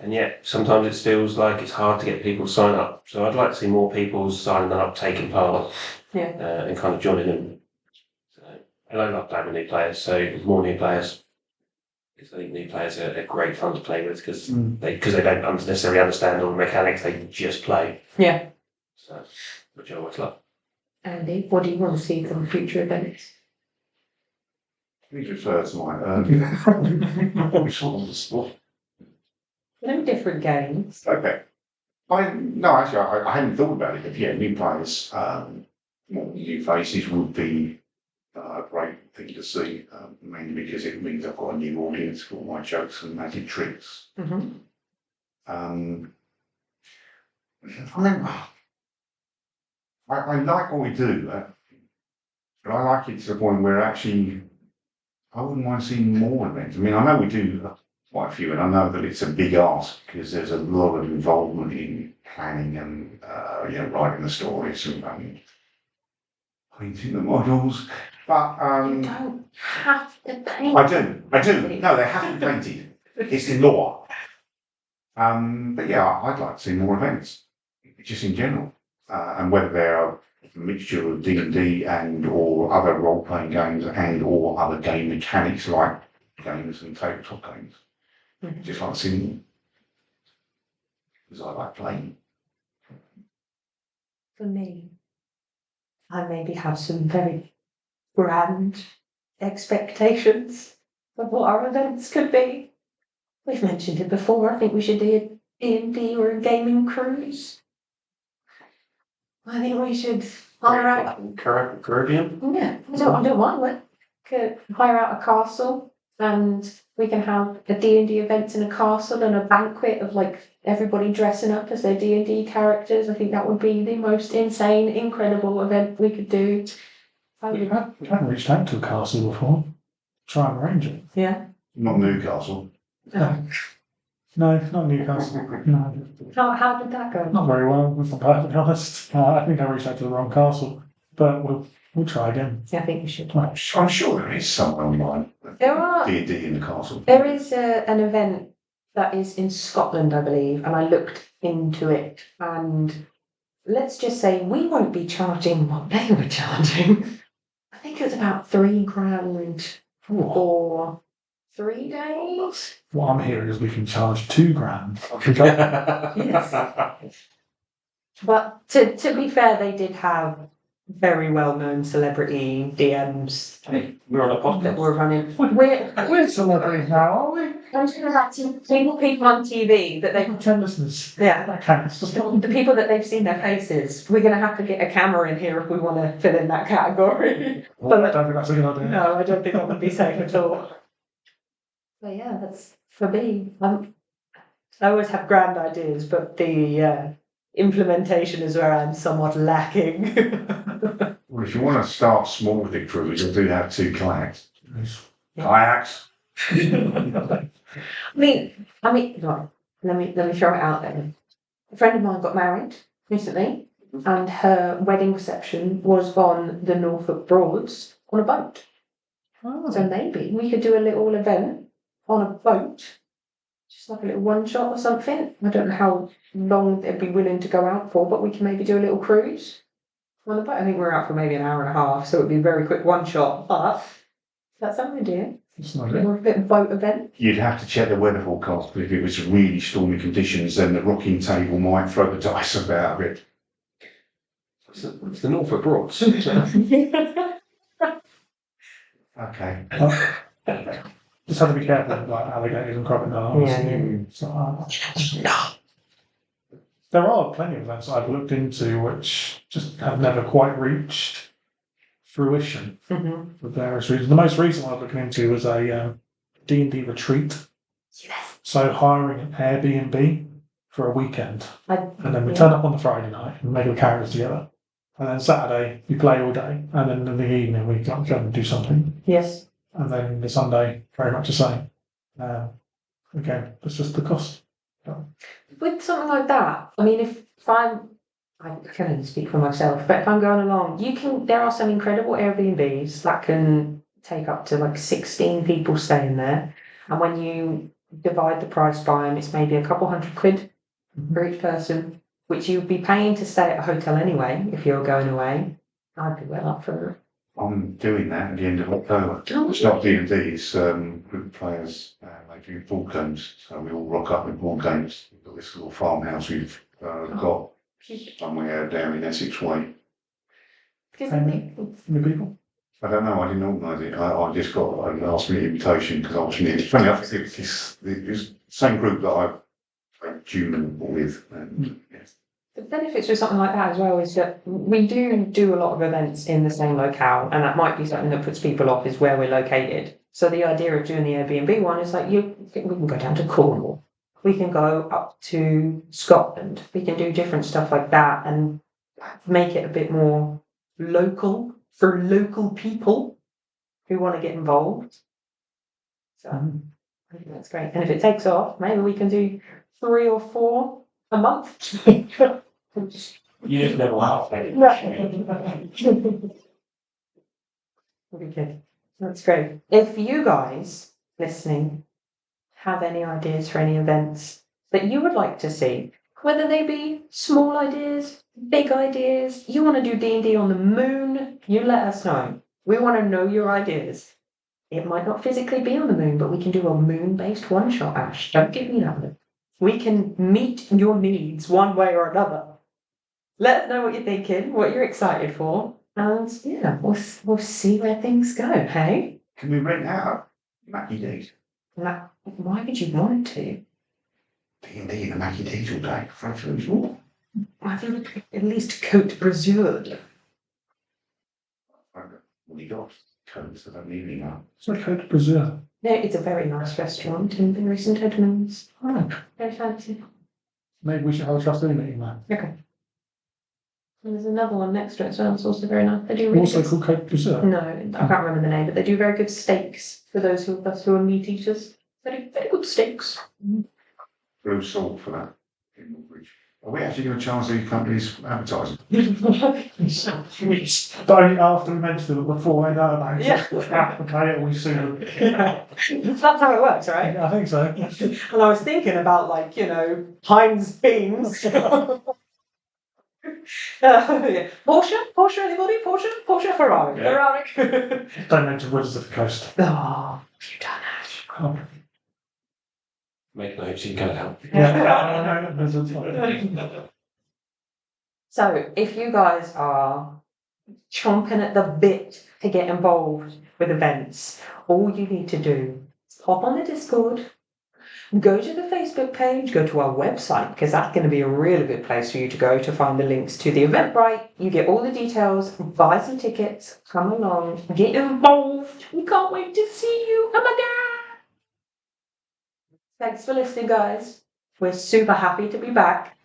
And yet, sometimes it feels like it's hard to get people to sign up. So I'd like to see more people signing up, taking part, and kind of joining them. So, and I love playing with new players. So more new players, because I think new players are great fun to play with because they don't necessarily understand all the mechanics. They just play. Yeah. So, which I always love. Andy, what do you want to see from future events? Please refer to my Different games. Okay. I hadn't thought about it. But yeah, new players, new faces would be a great thing to see, mainly because it means I've got a new audience for my jokes and magic tricks. I like what we do, but I like it to the point where actually I wouldn't mind seeing more events. I mean, I know we do quite a few, and I know that it's a big ask because there's a lot of involvement in planning and writing the stories and painting the models. But You don't have to paint. I do. No, they have to be painted. It's the law. But yeah, I'd like to see more events, just in general, and whether they're a mixture of D&D and or other role-playing games and or other game mechanics like games and tabletop games. Just like seeing, because I like playing. For me, I maybe have some very grand expectations of what our events could be. We've mentioned it before. I think we should do a D&D or a gaming cruise. I think we should hire out. Caribbean? Yeah, I don't mind it. Could hire out a castle and we can have a D&D event in a castle and a banquet of like everybody dressing up as their D&D characters. I think that would be the most insane, incredible event we could do. We haven't reached out to a castle before. Try and arrange it. Yeah. Not Newcastle. No, not Newcastle. No. How did that go? Not very well, if I'm perfectly honest. I think I reached out to the wrong castle. But we'll try again. Yeah, I think we should. I'm sure there is somewhere online. There are. D&D in the castle. There is an event that is in Scotland, I believe, and I looked into it. And let's just say we won't be charging what they were charging. I think it was about $3,000 for 3 days. What I'm hearing is we can charge $2,000. Yes. But to be fair, they did have very well-known celebrity DMs We're on a that podcast. were running. We're celebrities now, are we? I'm just going to people on TV that We they. have 10 listeners. Yeah. That counts. The people that they've seen their faces, we're going to have to get a camera in here if we want to fill in that category. I don't think that's a good idea. No, I don't think that would be safe at all. But yeah, that's for me. I always have grand ideas, but the implementation is where I'm somewhat lacking. Well, if you want to start small with the cruise, you do have 2 kayaks. Yeah. Kayaks. I mean, right, let me throw it out there. A friend of mine got married recently, and her wedding reception was on the Norfolk Broads on a boat. Oh. So maybe we could do a little event on a boat, just like a little one shot or something. I don't know how long they'd be willing to go out for, but we can maybe do a little cruise on the boat. I think we're out for maybe an hour and a half, so it'd be a very quick one shot. But that's an idea. It's not it. Or a bit of boat event. You'd have to check the weather forecast, but if it was really stormy conditions, then the rocking table might throw the dice about a bit. It's the Norfolk Broads. Okay. Just have to be careful with like alligators and crocodiles. Yeah. And stuff like that. There are plenty of events I've looked into which just have never quite reached fruition Mhm. for various reasons. The most recent one I was looking into was a D&D retreat. Yes. So hiring an Airbnb for a weekend, and then we Yeah. turn up on the Friday night and make the characters together. And then Saturday we play all day, and then in the evening we go and do something. Yes. And then the Sunday very much the same. Again, it's just the cost. With something like that, I mean, if I can only speak for myself, but if I'm going along, there are some incredible Airbnbs that can take up to like 16 people staying there. And when you divide the price by them, it's maybe a couple £100 for each person, which you'd be paying to stay at a hotel anyway if you're going away. I'd be well up for it. I'm doing that at the end of October. Oh, It's not D&D, it's group of players. They do board games, so we all rock up with board games. We've got this little farmhouse we've got somewhere down in Essex Way. New people? I don't know, I didn't organise it. I just got an last minute invitation because I was near. Funny enough, it was the same group that I played June with. And, yes. The benefits with something like that as well is that we do a lot of events in the same locale, and that might be something that puts people off is where we're located. So the idea of doing the Airbnb one is like we can go down to Cornwall, we can go up to Scotland, we can do different stuff like that and make it a bit more local for local people who want to get involved. So I think that's great. And if it takes off, maybe we can do 3 or 4 a month. You just never have. Very good. That's great. If you guys listening have any ideas for any events that you would like to see, whether they be small ideas, big ideas, you want to do D&D on the moon, you let us know. We want to know your ideas. It might not physically be on the moon, but we can do a moon-based one-shot, Ash. Don't give me that one. We can meet your needs one way or another. Let us know what you're thinking, what you're excited for, and yeah, we'll see where things go, hey? Can we rent out Mackie D's? Now, why would you want to? D&D and the Mackie D's all day. French food. What I think at least Côte Brazzard. you got? Codes, I don't need any now. It's like Côte Brazil. No, it's a very nice restaurant in very St Edmunds. Oh, Very fancy. maybe we should have a trustee meeting there. Okay. And there's another one next to it as well. It's also very nice. They do really Also good. called Côte Brazil. No, I can't remember the name, but they do very good steaks for those of us who are meat eaters. Very, very good steaks. Blue salt for that. In Woodbridge. Are we actually going to charge these companies advertising? But only after we mentioned it before they know about it. Yeah. Okay, we soon. That's how it works, right? I think so. And I was thinking about, like, Heinz beans. Yeah. Porsche, anybody? Porsche, Ferrari. Yeah. Ferrari. Don't mention Wizards of the Coast. Oh, you done Ash. Oh. Make notes, you can help. Yeah, Wizards. Fine. So, if you guys are chomping at the bit to get involved with events, all you need to do is hop on the Discord, go to the Facebook page, go to our website, because that's going to be a really good place for you to go to find the links to the Eventbrite. You get all the details, buy some tickets, come along, get involved. We can't wait to see you. Oh my God! Thanks for listening, guys. We're super happy to be back.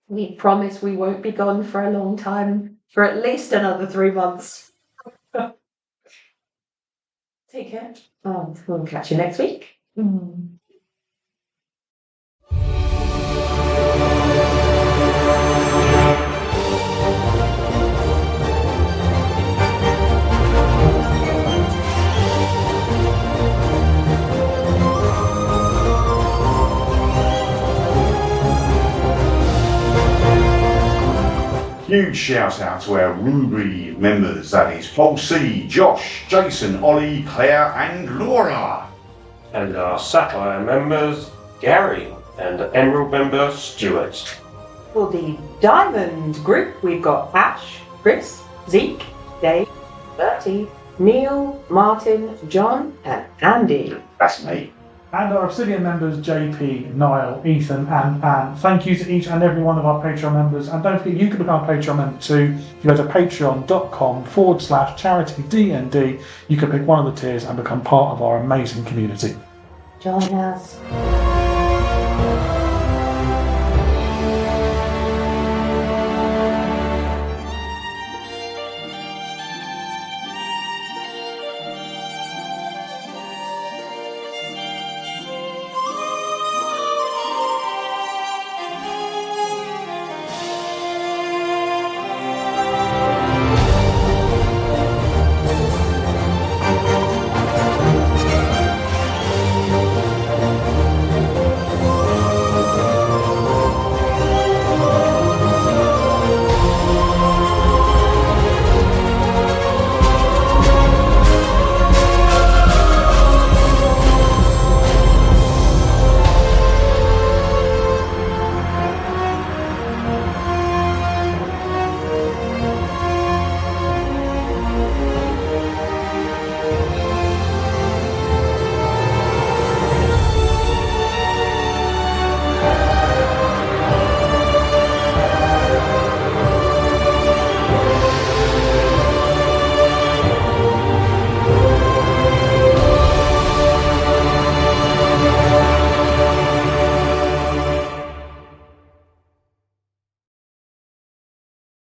We promise we won't be gone for a long time, for at least another 3 months. Take care. We'll catch you next week. Huge shout out to our Ruby members, that is Paul C, Josh, Jason, Ollie, Claire and Laura. And our Sapphire members, Gary, and Emerald member, Stuart. For the Diamond group, we've got Ash, Chris, Zeke, Dave, Bertie, Neil, Martin, John, and Andy. That's me. And our Obsidian members, JP, Niall, Ethan, and Anne. Thank you to each and every one of our Patreon members. And don't forget, you can become a Patreon member too. If you go to patreon.com/CharityDND, you can pick one of the tiers and become part of our amazing community. Join us.